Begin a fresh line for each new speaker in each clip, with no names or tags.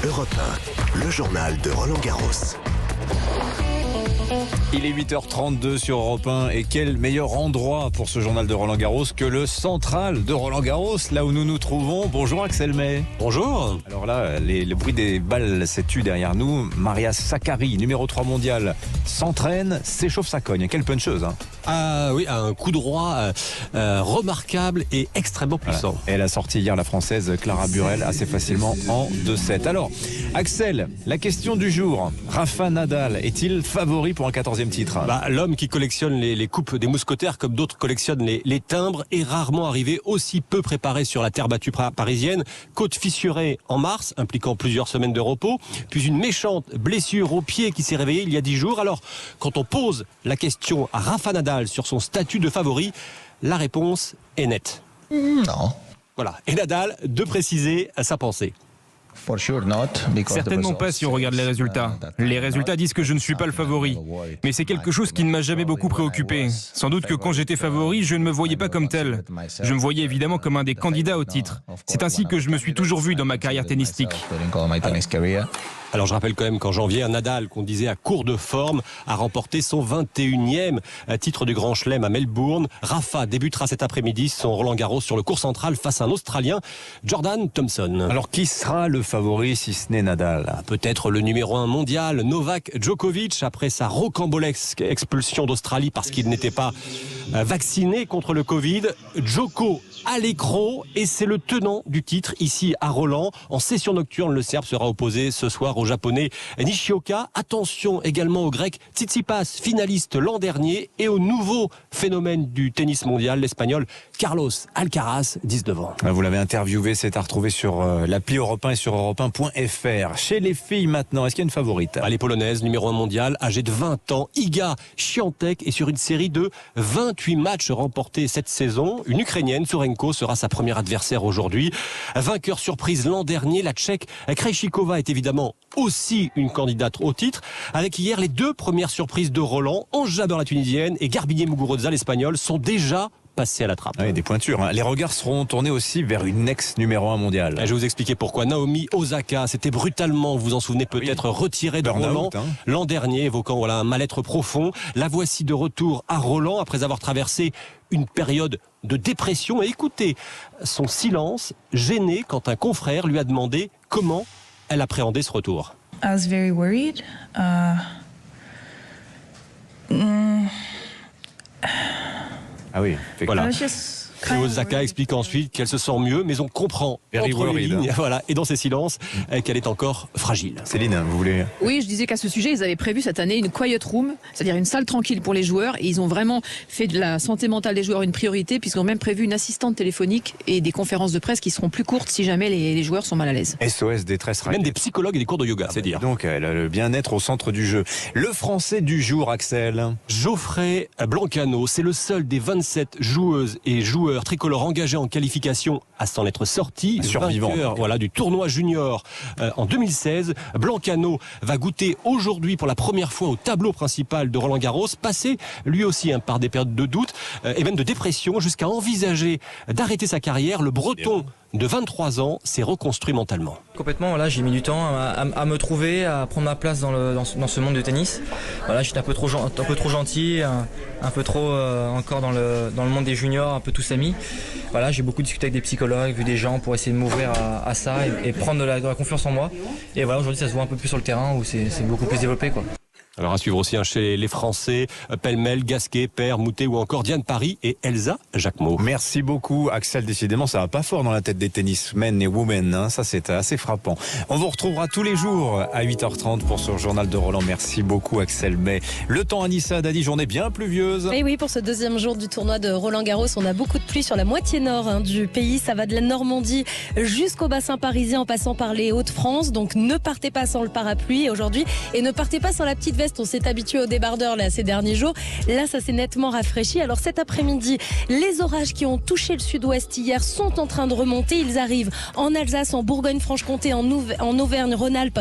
Europe 1, le journal de Roland Garros.
Il est 8h32 sur Europe 1 et quel meilleur endroit pour ce journal de Roland Garros que le central de Roland Garros, là où nous nous trouvons. Bonjour Axel May.
Bonjour.
Alors là, le bruit des balles s'est tu derrière nous. Maria Sakkari, numéro 3 mondial, s'entraîne, s'échauffe sa cogne. Quelle puncheuse, hein.
Ah oui, un coup droit remarquable et extrêmement puissant.
Voilà. Elle a sorti hier la française Clara Burel assez facilement en 2-7. Alors, Axel, la question du jour. Rafa Nadal est-il favori pour un 14e titre?
L'homme qui collectionne les coupes des mousquetaires comme d'autres collectionnent les timbres est rarement arrivé aussi peu préparé sur la terre battue parisienne. Côte fissurée en mars, impliquant plusieurs semaines de repos, puis une méchante blessure au pied qui s'est réveillée il y a 10 jours. Alors, quand on pose la question à Rafa Nadal sur son statut de favori, la réponse est nette.
Non.
Voilà. Et Nadal de préciser sa pensée.
Certainement pas si on regarde les résultats. Les résultats disent que je ne suis pas le favori. Mais c'est quelque chose qui ne m'a jamais beaucoup préoccupé. Sans doute que quand j'étais favori, je ne me voyais pas comme tel. Je me voyais évidemment comme un des candidats au titre. C'est ainsi que je me suis toujours vu dans ma carrière tennistique.
Alors je rappelle quand même qu'en janvier, un Nadal qu'on disait à court de forme a remporté son 21e titre du Grand Chelem à Melbourne. Rafa débutera cet après-midi son Roland Garros sur le court central face à un Australien, Jordan Thompson.
Alors qui sera le favori si ce n'est Nadal?
Peut-être le numéro 1 mondial, Novak Djokovic, après sa rocambolesque expulsion d'Australie parce qu'il n'était pas vacciné contre le Covid. Djoko à l'écran et c'est le tenant du titre ici à Roland. En session nocturne, le Serbe sera opposé ce soir au Japonais Nishioka. Attention également au Grec Tsitsipas, finaliste l'an dernier, et au nouveau phénomène du tennis mondial, l'Espagnol Carlos Alcaraz, 19 ans.
Vous l'avez interviewé, c'est à retrouver sur l'appli Europe 1 et sur europe1.fr. Chez les filles maintenant, est-ce qu'il y a une favorite?
Les Polonaises, numéro 1 mondial, âgée de 20 ans, Iga Świątek, est sur une série de 28 matchs remportés cette saison. Une Ukrainienne, Sorenko, sera sa première adversaire aujourd'hui. Vainqueur surprise l'an dernier, la Tchèque Krejcikova est évidemment aussi une candidate au titre, avec hier les deux premières surprises de Roland. Ons Jabeur, la Tunisienne, et Garbiñe Muguruza, l'Espagnol, sont déjà passés à la trappe.
Oui, des pointures, hein. Les regards seront tournés aussi vers une ex-numéro 1 mondiale.
Je vais vous expliquer pourquoi. Naomi Osaka s'était brutalement, vous vous en souvenez peut-être, retirée de Roland l'an dernier, évoquant un mal-être profond. La voici de retour à Roland après avoir traversé une période de dépression. Et écoutez son silence gêné quand un confrère lui a demandé comment elle appréhendait ce retour.
I was very worried.
Ah oui,
voilà. Et Osaka explique ensuite qu'elle se sent mieux, mais on comprend entre les lignes, et dans ses silences, qu'elle est encore fragile.
Céline, vous voulez...
Oui, je disais qu'à ce sujet, ils avaient prévu cette année une quiet room, c'est-à-dire une salle tranquille pour les joueurs, et ils ont vraiment fait de la santé mentale des joueurs une priorité, puisqu'ils ont même prévu une assistante téléphonique et des conférences de presse qui seront plus courtes si jamais les joueurs sont mal à l'aise.
SOS détresse raquette.
Même des psychologues et des cours de yoga, c'est dire.
Donc, elle a le bien-être au centre du jeu. Le Français du jour, Axel.
Geoffrey Blancano, c'est le seul des 27 joueuses et joueurs tricolores engagés en qualification à s'en être sorti. Vainqueur du tournoi junior en 2016. Blancano va goûter aujourd'hui pour la première fois au tableau principal de Roland Garros, passé lui aussi par des périodes de doute et même de dépression, jusqu'à envisager d'arrêter sa carrière. Le Breton de 23 ans s'est reconstruit mentalement.
Complètement, j'ai mis du temps à me trouver, à prendre ma place dans ce monde de tennis. J'étais un peu trop gentil, un peu trop encore dans le monde des juniors, un peu tous amis. J'ai beaucoup discuté avec des psychologues, vu des gens pour essayer de m'ouvrir à ça et prendre de la confiance en moi. Et aujourd'hui, ça se voit un peu plus sur le terrain où c'est beaucoup plus développé, quoi.
Alors à suivre aussi chez les Français, Pellemel, Gasquet, Paire, Moutet ou encore Diane Paris et Elsa Jacquemot.
Merci beaucoup Axel, décidément ça va pas fort dans la tête des tennismen et women, hein. Ça c'est assez frappant. On vous retrouvera tous les jours à 8h30 pour ce journal de Roland. Merci beaucoup Axel May. Le temps à Nissa, Dadi, journée bien pluvieuse.
Et oui, pour ce deuxième jour du tournoi de Roland Garros, on a beaucoup de pluie sur la moitié nord du pays. Ça va de la Normandie jusqu'au bassin parisien en passant par les Hauts-de-France. Donc ne partez pas sans le parapluie aujourd'hui et ne partez pas sans la petite veste, on s'est habitué aux débardeurs là, ces derniers jours. Là, ça s'est nettement rafraîchi. Alors cet après-midi, les orages qui ont touché le sud-ouest hier sont en train de remonter. Ils arrivent en Alsace, en Bourgogne-Franche-Comté, en Auvergne-Rhône-Alpes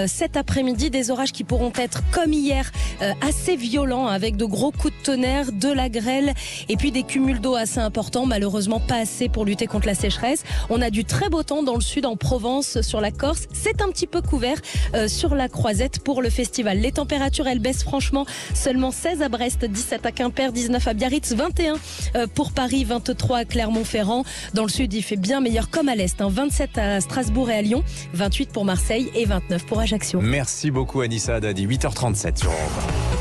cet après-midi. Des orages qui pourront être, comme hier, assez violents, avec de gros coups de tonnerre, de la grêle et puis des cumuls d'eau assez importants. Malheureusement, pas assez pour lutter contre la sécheresse. On a du très beau temps dans le sud, en Provence, sur la Corse. C'est un petit peu couvert sur la Croisette pour le festival. Les températures, elles baissent franchement. Seulement 16 à Brest, 17 à Quimper, 19 à Biarritz, 21 pour Paris, 23 à Clermont-Ferrand. Dans le sud, il fait bien meilleur comme à l'est. 27 à Strasbourg et à Lyon, 28 pour Marseille et 29 pour Ajaccio.
Merci beaucoup Anissa Haddadi, 8h37 sur Europe 1.